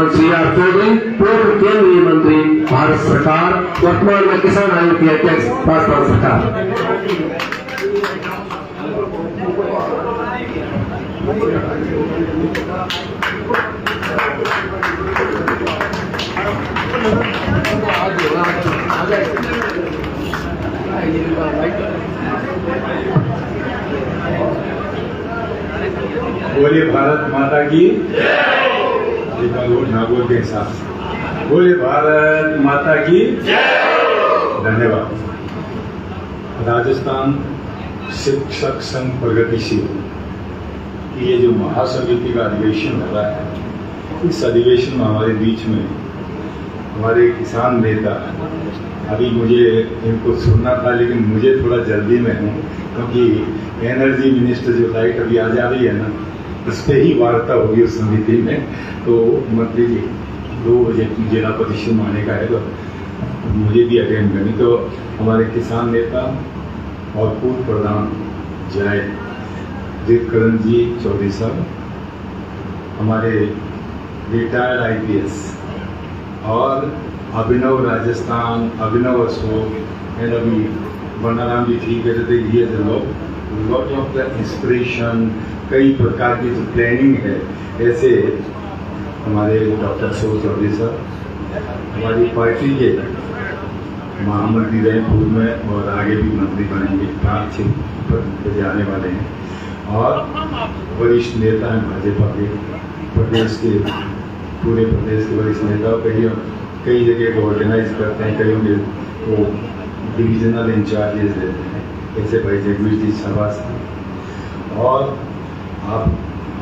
श्रीमान CR चौधरी, पूर्व केंद्रीय मंत्री, भारत सरकार, वर्तमान में किसान आयोग के अध्यक्ष, पासवान सरकार। बोले भारत माता की नागौर के साथ बोले भारत माता की धन्यवाद। राजस्थान शिक्षक संघ प्रगतिशील की ये जो महासमिति का अधिवेशन हो रहा है, इस अधिवेशन में हमारे बीच में हमारे किसान नेता, अभी मुझे इनको सुनना था लेकिन मुझे थोड़ा जल्दी में हूँ क्योंकि एनर्जी मिनिस्टर जो लाइट अभी आ जा रही है ना, इस पे ही वार्ता होगी उस समिति में। तो मंत्री जी 2 बजे जिला परिषद में आने का है, तो मुझे भी अटेंड करनी। तो हमारे किसान नेता और पूर्व प्रधान जय करण जी चौधरी साहब, हमारे रिटायर्ड IPS और अभिनव राजस्थान, अभिनव अशोक एंड अभी बनाराम जी ठीक है थे, ये लॉट ऑफ द इंस्पिरेशन, कई प्रकार की जो प्लानिंग है, ऐसे हमारे डॉक्टर अशोक चौधरी साहब हमारी पार्टी के महामंत्री रहे पूर्व में और आगे भी मंत्री बनेंगे, 5-6 पद जाने वाले हैं और वरिष्ठ नेता हैं भाजपा के, प्रदेश के पूरे प्रदेश के वरिष्ठ नेता, कई जगह को ऑर्गेनाइज करते हैं, कईयों के वो डिविजनल इंचार्जेस देते हैं, ऐसे भाई जगवीर जी शाबाश। और आप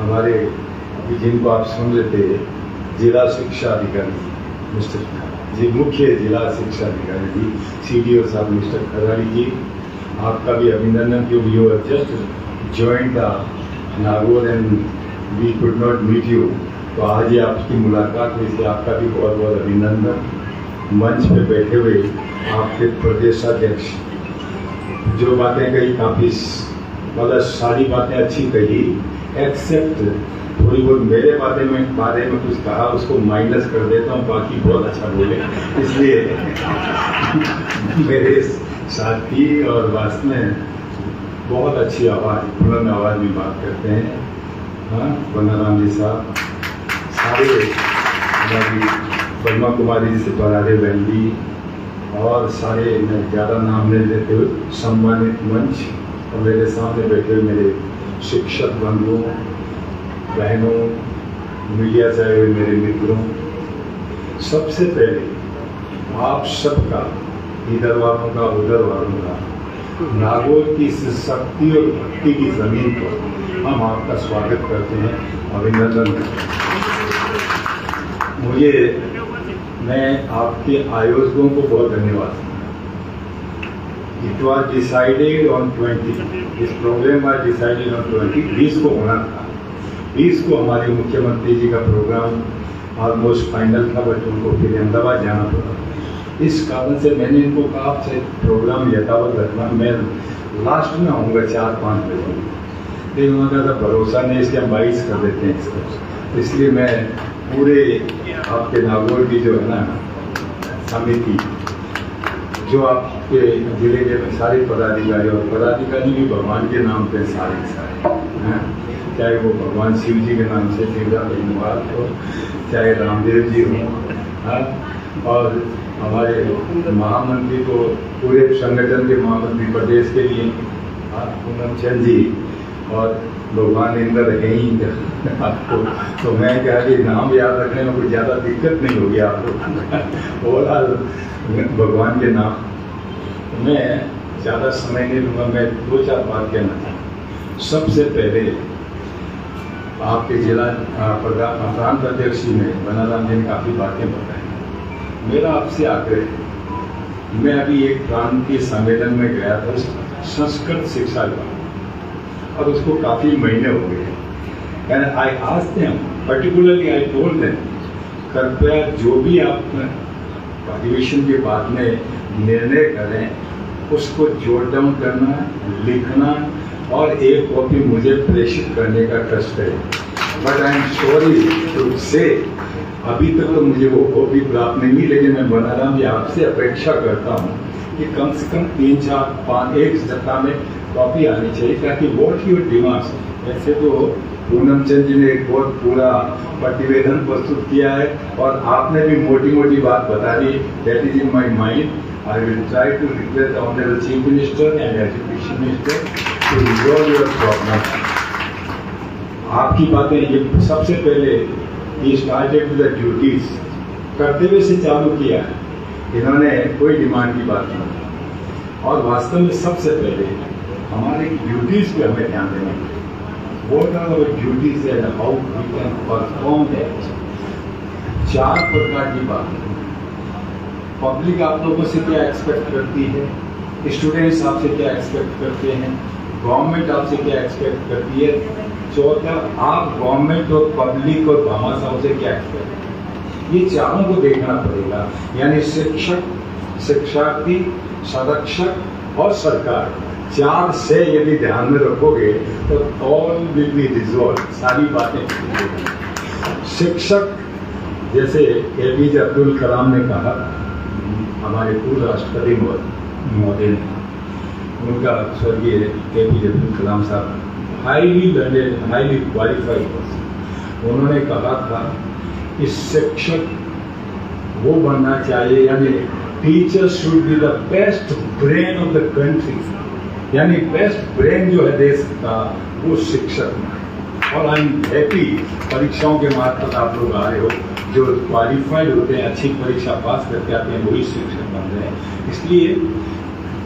हमारे जिनको आप सुन रहे थे, जिला शिक्षा अधिकारी मिस्टर जी, मुख्य जिला शिक्षा अधिकारी जी CDO साहब मिस्टर खराड़ी जी, आपका भी अभिनंदन क्योंकि you have just joined the Nagaur and we could not meet you, तो आज ये आपकी मुलाकात हुई, इसलिए आपका भी बहुत बहुत अभिनंदन। मंच पे बैठे हुए आपके प्रदेशाध्यक्ष, जो बातें कही काफ़ी मतलब सारी बातें अच्छी कही, एक्सेप्ट थोड़ी बहुत मेरे बारे में कुछ कहा, उसको माइनस कर देता हूँ, बाकी बहुत अच्छा बोले, इसलिए मेरे साथी और वास्तव में बहुत अच्छी आवाज़, बुलंद आवाज़ में बात करते हैं। हाँ, बनाराम जी साहब, सारे हमारी ब्रह्मा कुमारी जी से बरारे बहली और सारे, मैं ज़्यादा नाम नहीं लेते हुए, सम्मानित मंच और मेरे सामने बैठे हुए मेरे शिक्षक बंधुओं, बहनों, मीडिया से आए हुए मेरे मित्रों, सबसे पहले आप सबका, इधर वालों का उधर वालों का, नागौर की इस शक्ति और भक्ति की जमीन पर हम आपका स्वागत करते हैं, अभिनंदन करते हैं। मैं आपके आयोजकों को बहुत धन्यवाद दूँ। It was decided on 20, this program was decided on 20 को होना था। 20 को हमारे मुख्यमंत्री जी का प्रोग्राम ऑलमोस्ट फाइनल था, बट उनको फिर अहमदाबाद जाना पड़ा। इस कारण से मैंने इनको कहा आपसे प्रोग्राम यथावत रखना, मैं लास्ट में आऊँगा 4-5 बजे, लेकिन उन्होंने कहा भरोसा नहीं, इसलिए हम 22 कर देते हैं इसको। इसलिए मैं पूरे आपके नागौर की जो है ना समिति, जो आपके जिले के सारे पदाधिकारी, और पदाधिकारी भी भगवान के नाम पे सारे हैं, चाहे वो भगवान शिव जी के नाम से शिवराज धन्यवाद हो, चाहे रामदेव जी हों, और हमारे महामंत्री को पूरे संगठन के महामंत्री प्रदेश के लिए पूनम चंद जी, और भगवान इंद्र है ही आपको, तो मैं क्या कि नाम याद रखने में कुछ ज़्यादा दिक्कत नहीं होगी आपको। और भगवान के नाम मैं ज़्यादा समय नहीं लूँगा, मैं 2-4 बात कहना चाहूँ। सबसे पहले आपके जिला प्रांत अध्यक्ष जी ने, बनाराम जी ने काफ़ी बातें बताई। मेरा आपसे आग्रह, मैं अभी एक प्रांतीय सम्मेलन में गया था संस्कृत शिक्षा का, और उसको काफ़ी महीने हो गए, and I asked them, particularly I told them, कृपया जो भी आप अधिवेशन के बाद में निर्णय करें उसको जोट डाउन करना, लिखना और एक कॉपी मुझे प्रेषित करने का कष्ट है। But I am sorry to say अभी तक तो मुझे वो कॉपी प्राप्त नहीं हुई, लेकिन मैं बना रहा हूँ, आपसे अपेक्षा करता हूँ कि कम से कम 3, 4, 5 एक सप्ताह में कॉपी आनी चाहिए, ताकि वॉट योर डिमांड्स। वैसे तो पूनम चंद जी ने एक बहुत पूरा प्रतिवेदन प्रस्तुत किया है और आपने भी मोटी मोटी बात बता दी। That is in my mind. I will try to request the honourable chief minister and education minister to resolve your problem. आपकी बातें ये सबसे पहले ये स्टार्टेड विद द ड्यूटीज, कर्तव्य से चालू किया है, इन्होंने कोई डिमांड की बात नहीं की। और वास्तव में सबसे पहले हमारे ड्यूटीज पे हमें ध्यान देना चाहिए। What are our duties and how we can perform that? 4 प्रकार की बात है। पब्लिक आप लोगों से क्या एक्सपेक्ट करती है, स्टूडेंट्स आपसे क्या एक्सपेक्ट करते हैं, गवर्नमेंट आपसे क्या एक्सपेक्ट करती है, चौथा आप गवर्नमेंट और पब्लिक और भामाशाहों से क्या एक्सपेक्ट करते हैं। ये चारों को देखना पड़ेगा, यानी शिक्षक, शिक्षार्थी, संरक्षक और सरकार, 4 से यदि ध्यान में रखोगे तो ऑल विल बी रिजॉल्व, सारी बातें। शिक्षक, जैसे एपीजे अब्दुल कलाम ने कहा, हमारे पूर्व राष्ट्रपति महोदय ने, उनका स्वर्गीय एपीजे अब्दुल कलाम साहब highly learned, highly qualified person, उन्होंने कहा था कि शिक्षक वो बनना चाहिए, यानी teacher should be the best brain of the country, यानी बेस्ट ब्रेन जो है देश का वो शिक्षक है। और आई एम हैप्पी परीक्षाओं के मार्फत आप लोग आ रहे हो, जो क्वालिफाइड होते हैं, अच्छी परीक्षा पास करके आते हैं, वही शिक्षक बन रहे हैं। इसलिए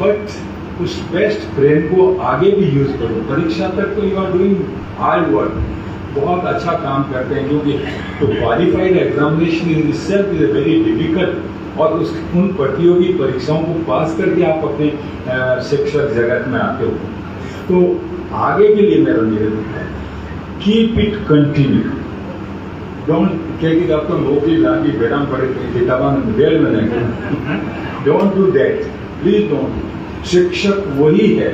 बट उस बेस्ट ब्रेन को आगे भी यूज करो। परीक्षा तक तो you are doing hard work, बहुत अच्छा काम करते हैं, क्योंकि तो qualified examination in itself is very difficult, और उन प्रतियोगी परीक्षाओं को पास करके आप अपने शिक्षक जगत में आते हो। तो आगे के लिए मेरा निवेदन है, keep it continue, don't take it up to नौकरी लागी बेराम पड़े किताबान बेल में नहीं, don't do that, please don't. शिक्षक वही है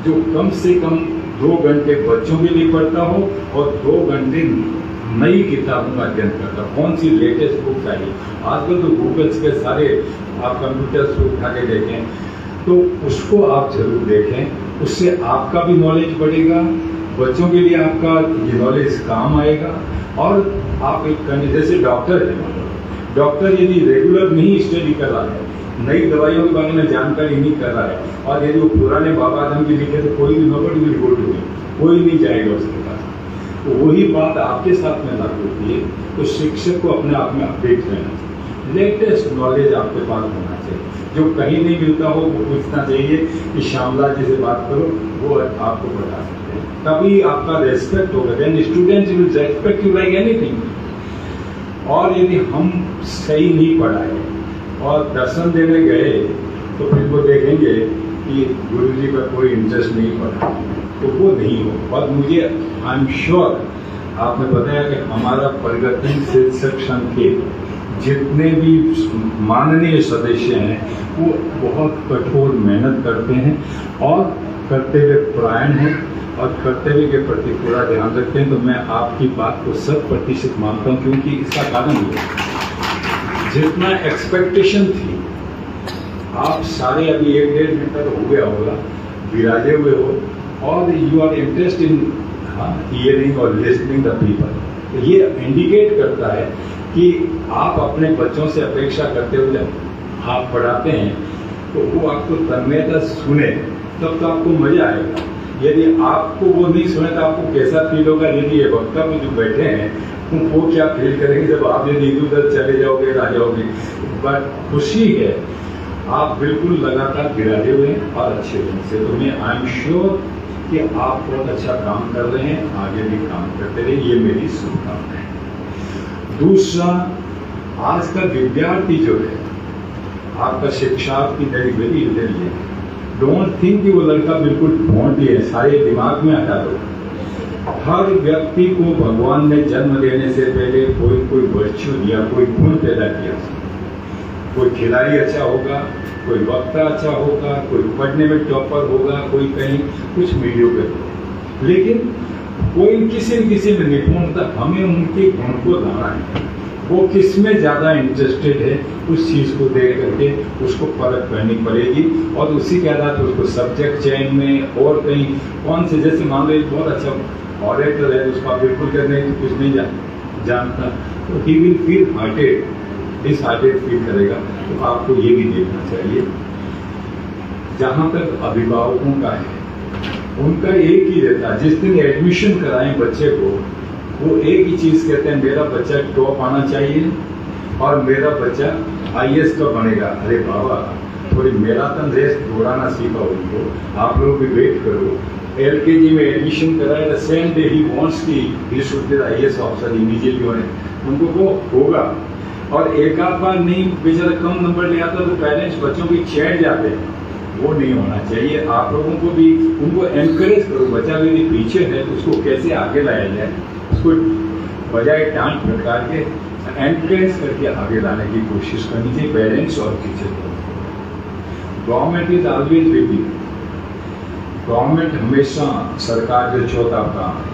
जो कम से कम 2 घंटे बच्चों के लिए पढ़ता हो और 2 घंटे नई किताबों का अध्ययन करता हो। कौन सी लेटेस्ट बुक चाहिए, आजकल तो गूगल्स के सारे आप कंप्यूटर्स को उठा के देखें, तो उसको आप जरूर देखें, उससे आपका भी नॉलेज बढ़ेगा, बच्चों के लिए आपका ये नॉलेज काम आएगा। और आप एक जैसे डॉक्टर है, डॉक्टर यदि रेगुलर नहीं स्टडी कर रहा है, नई दवाइयों के बारे में जानकारी नहीं कर रहा है, और यदि वो पुराने बाबा आदम के लिखे तो कोई भी nobody will go to him, कोई नहीं जाएगा उसके पास। तो वही बात आपके साथ में लागू होती है। तो शिक्षक को अपने आप में अपडेट रहना चाहिए, लेटेस्ट नॉलेज आपके पास होना चाहिए, जो कहीं नहीं मिलता हो वो पूछना चाहिए कि श्यामला जी से बात करो, वो आपको बता सकते हैं, तभी आपका रेस्पेक्ट होगा। Then students will respect you like anything. और यदि हम सही नहीं पढ़ाए और दर्शन देने गए तो फिर वो देखेंगे कि गुरु जी का कोई इंटरेस्ट नहीं पड़ा, तो वो नहीं हो। और मुझे आई एम श्योर, आपने बताया कि हमारा प्रगतिशील शिक्षक संघ के जितने भी माननीय सदस्य हैं वो बहुत कठोर मेहनत करते हैं और कर्तव्य परायण हैं और कर्तव्य के प्रति पूरा ध्यान रखते हैं। तो मैं आपकी बात को 100% मानता हूँ, क्योंकि इसका कारण ये है, जितना एक्सपेक्टेशन थी आप सारे अभी 1-1.5 घंटा तो हो गया होगा, विराजे हुए हो और you are interest in hearing और लिसनिंग द पीपल। तो ये इंडिकेट करता है कि आप अपने बच्चों से अपेक्षा करते हुए जब आप पढ़ाते हैं तो वो आपको तन्मयता सुने, तब तो आपको मजा आएगा। यदि आपको वो नहीं सुने तो आपको कैसा फील होगा। यदि ये वक्ता में जो बैठे हैं वो क्या फील करेंगे जब आप यदि इधर उधर चले जाओगे, आ जाओगे। बट खुशी है आप बिल्कुल लगातार विराजे हुए हैं और अच्छे ढंग से। तो मैं आई एम श्योर कि आप बहुत अच्छा काम कर रहे हैं, आगे भी काम करते रहे, ये मेरी शुभकामनाएं है। दूसरा, आज का विद्यार्थी जो है, आपका शिक्षार्थी वेरी इंटेलिजेंट, डोंट थिंक कि वो लड़का बिल्कुल भोंडी है, सारे दिमाग में हटा दो। हर व्यक्ति को भगवान ने जन्म देने से पहले कोई वर्च्यू दिया, कोई गुण पैदा किया। कोई खिलाड़ी अच्छा होगा, कोई वक्ता अच्छा होगा, कोई पढ़ने में टॉपर होगा, कोई कहीं कुछ मीडियोकर होगा, लेकिन कोई किसी न किसी में निपुणता, हमें उनके गुण को लाना है। वो किस में ज्यादा इंटरेस्टेड है, उस चीज को देख करके उसको परख करनी पड़ेगी और उसी के आधार पर उसको सब्जेक्ट चयन में और कहीं कौन से, जैसे मान लो बहुत अच्छा ऑरेटर है, उसका बिल्कुल करने की कुछ नहीं जानता, तो he will feel hearted, disheartened feel करेगा। तो आपको ये भी देखना चाहिए। जहां तक अभिभावकों का है, उनका एक ही रहता है, जिस दिन एडमिशन कराएं बच्चे को, वो एक ही चीज कहते हैं, मेरा बच्चा टॉप आना चाहिए और मेरा बच्चा IAS का बनेगा। अरे बाबा, थोड़ी मैराथन रेस दौड़ाना सीखा उनको, आप लोग भी वेट करो। LKG में एडमिशन कराया, सेम डे ही वांट्स की he should be IAS officer immediately, उनको वो होगा। और एक आध बार नहीं बेचारा कम नंबर ले आता तो पेरेंट्स बच्चों की छेड़ जाते हैं, वो नहीं होना चाहिए। आप लोगों को भी उनको एनकरेज करो, बच्चा यदि पीछे है तो उसको कैसे आगे लाया जाए, उसको बजाय डांट फटकार के एनकरेज करके आगे लाने की कोशिश करनी चाहिए पेरेंट्स और टीचर को। Government is always with you. Government हमेशा, सरकार जो चौथा काम है,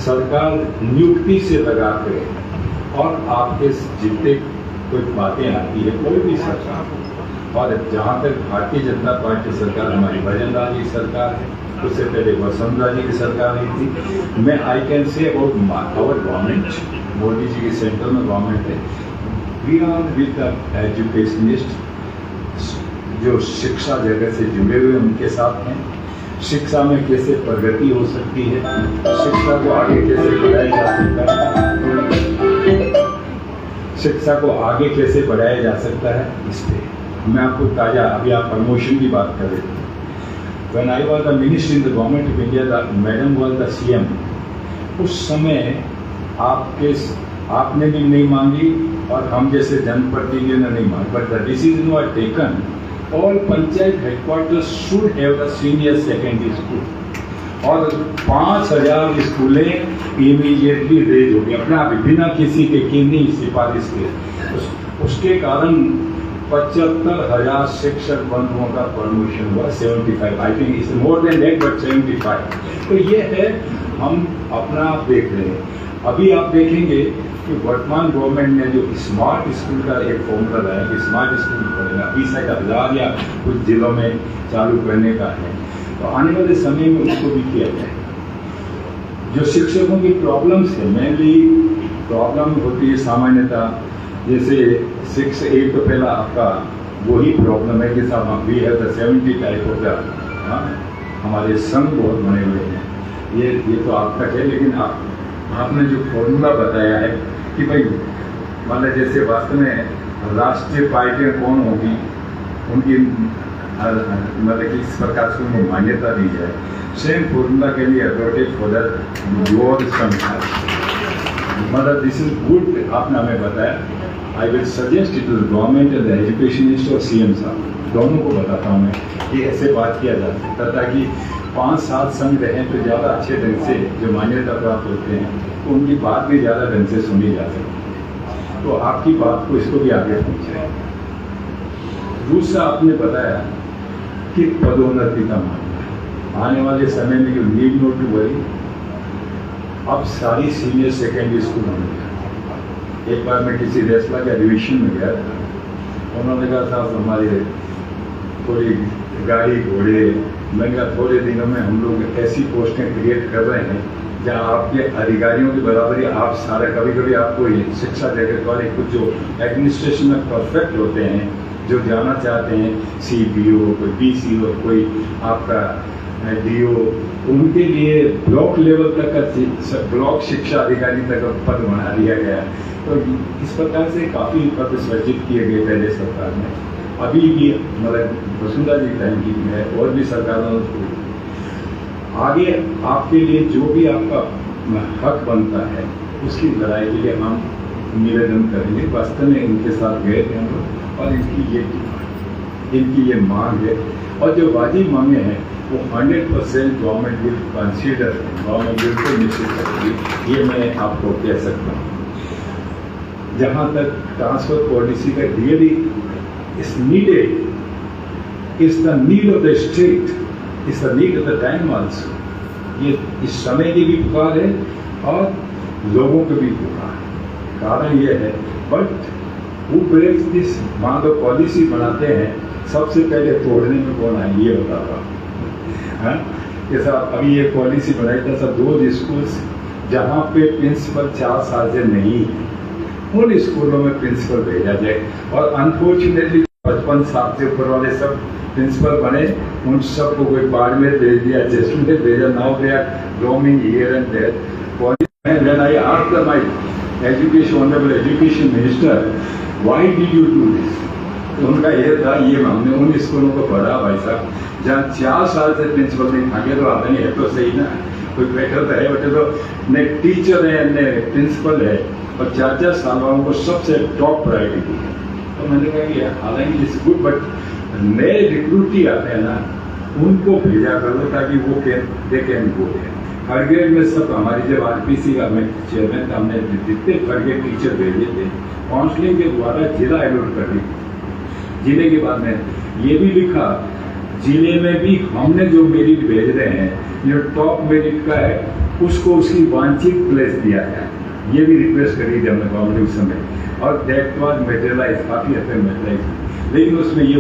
सरकार नियुक्ति से लगा कर और आपके जितने कोई बातें आती है, कोई भी सरकार, और जहाँ तक भारतीय जनता पार्टी सरकार, हमारी भजनलाल जी सरकार है, उससे पहले वसुंधरा जी की सरकार रही थी। मैं I can say about our government, Modi ji की सेंट्रल में गवर्नमेंट है, we are with the educationist, जो शिक्षा जगत से जुड़े हुए उनके साथ हैं। शिक्षा में कैसे प्रगति हो सकती है, शिक्षा को आगे कैसे बढ़ाया जा सकता है, शिक्षा को आगे कैसे बढ़ाया जा सकता है, इस पे मैं आपको ताजा, अभी आप प्रमोशन की बात कर रहे थे। When I was the minister in the government of India, the madam was the CM. उस समय आपने भी नहीं मांगी और हम जैसे जनप्रतिनिधियों ने नहीं मांगी, but the decision was taken. All panchayat headquarters should have the senior secondary school. और 5000 स्कूलें इमीडिएटली रेज हो गई अपना बिना किसी के किन्हीं सिफारिश के। उसके कारण 75,000 शिक्षक बंधुओं का प्रमोशन हुआ, 75, I think it's more than that but 75। तो ये है, हम अपना आप देख रहे हैं। अभी आप देखेंगे कि वर्तमान गवर्नमेंट ने जो स्मार्ट स्कूल का एक फॉर्मूला लाया कि स्मार्ट स्कूल बनेगा, 20,000 या कुछ जिलों में चालू करने का है, तो आने वाले समय में उसको भी किया जाए। जो शिक्षकों की प्रॉब्लम्स है, मेनली प्रॉब्लम होती है सामान्यतः, जैसे 6-8 तो पहला आपका वही प्रॉब्लम है कि साहब we have the 70 type of the, हमारे संघ बहुत बने हुए हैं, ये तो आपका है। लेकिन आपने जो फॉर्मूला बताया है कि भाई मतलब जैसे वास्तव में राष्ट्रीय पार्टियां कौन होगी, उनकी मतलब कि इस प्रकार से उनको मान्यता दी जाए, सेम फॉर्मूला के लिए एडवोकेट फॉर द योर संख्या, मतलब दिस इज गुड, आपने हमें बताया। I will suggest it to the government and the education minister और CM साहब, दोनों को बताता हूँ मैं कि ऐसे बात किया जा सकता, ताकि 5-7 संघ रहें तो ज़्यादा अच्छे ढंग से जो मान्यता प्राप्त होते हैं, तो उनकी बात भी ज़्यादा ढंग से सुनी जा सकती है। तो आपकी बात को इसको भी आगे पहुँचाए। दूसरा, आपने बताया कि पदोन्नति का मामला, आने वाले समय में जो नीड नोट टू वरी, अब सारी सीनियर सेकेंडरी स्कूल होंगे। एक बार मैं किसी रेसला के अधिवेशन में गया था, उन्होंने कहा साहब हमारे थोड़ी गाड़ी घोड़े, मैंने कहा थोड़े दिनों में हम लोग ऐसी पोस्टें क्रिएट कर रहे हैं जहाँ आपके अधिकारियों की बराबरी आप सारे, कभी कभी आपको शिक्षा जगत वाले कुछ जो एडमिनिस्ट्रेशन में परफेक्ट होते हैं, जो जाना चाहते हैं, CPO, कोई BCO, कोई आपका DO, उनके लिए ब्लॉक लेवल तक का ब्लॉक शिक्षा अधिकारी तक का पद बना दिया गया। तो इस प्रकार से काफ़ी पद सृजित किए गए पहले सरकार में, अभी भी मतलब वसुंधरा जी टाइम की है, और भी सरकारों आगे आपके लिए जो भी आपका हक बनता है उसकी लड़ाई के लिए हम निवेदन करेंगे। वास्तव में इनके साथ गए थे हम लोग, और इनकी ये मांग है, और जो वाजिब मांगे हैं वो 100% गवर्नमेंट विल कंसीडर, गवर्नमेंट बिल्कुल निश्चित करेगी, ये मैं आपको कह सकता हूँ। जहाँ तक ट्रांसफर पॉलिसी का really is needed, is the need of the state, is the need of the time also. ये इस समय की भी पुकार है और लोगों की भी पुकार है। कारण ये है, बट वो ब्रेक्स दिस, मान लो पॉलिसी बनाते हैं, सबसे पहले तोड़ने में कौन आए ये बताता है। जैसा अभी एक पॉलिसी बनाई था सब 2 स्कूल्स जहाँ पे प्रिंसिपल 4 साल से नहीं है, उन स्कूलों में प्रिंसिपल भेजा जाए। और अनफॉर्चुनेटली 55 साल से ऊपर वाले सब प्रिंसिपल बने, उन सबको कोई बाड़मेर भेज दिया, जैसलमेर भेजा, now they are roaming here and there. When I asked my honorable education minister, why did you do this? तो उनका ये था, ये हमने उन स्कूलों को पढ़ा भाई साहब जहाँ 4 साल से प्रिंसिपल नहीं, आगे तो आता नहीं है तो सही ना, कोई बेटर तो है, बटे तो न टीचर है न प्रिंसिपल है, और 4-4 साल वालों को सबसे टॉप प्रायोरिटी दी है। तो मैंने कहा कि हालांकि इट्स गुड, बट नए रिक्रूटी आते हैं ना, उनको भेजा कर दो ताकि वो दे कैन गो है। थर्ड ग्रेड में सब हमारी जब आरपीसी का मैं चेयरमैन था, हमने जितने थर्ड ग्रेड टीचर भेजे थे काउंसलिंग के द्वारा जिला अलॉट कर दी। जिले के बाद में ये भी लिखा, जिले में भी हमने जो मेरिट भेज रहे हैं, जो टॉप मेरिट का है उसको उसकी वांछित प्लेस दिया है। ये भी रिक्वेस्ट करी थी हमने कॉम्पिटिशन में, और दैट वाज मटेरियलाइज, काफी हद तक मटेरियलाइज। लेकिन उसमें ये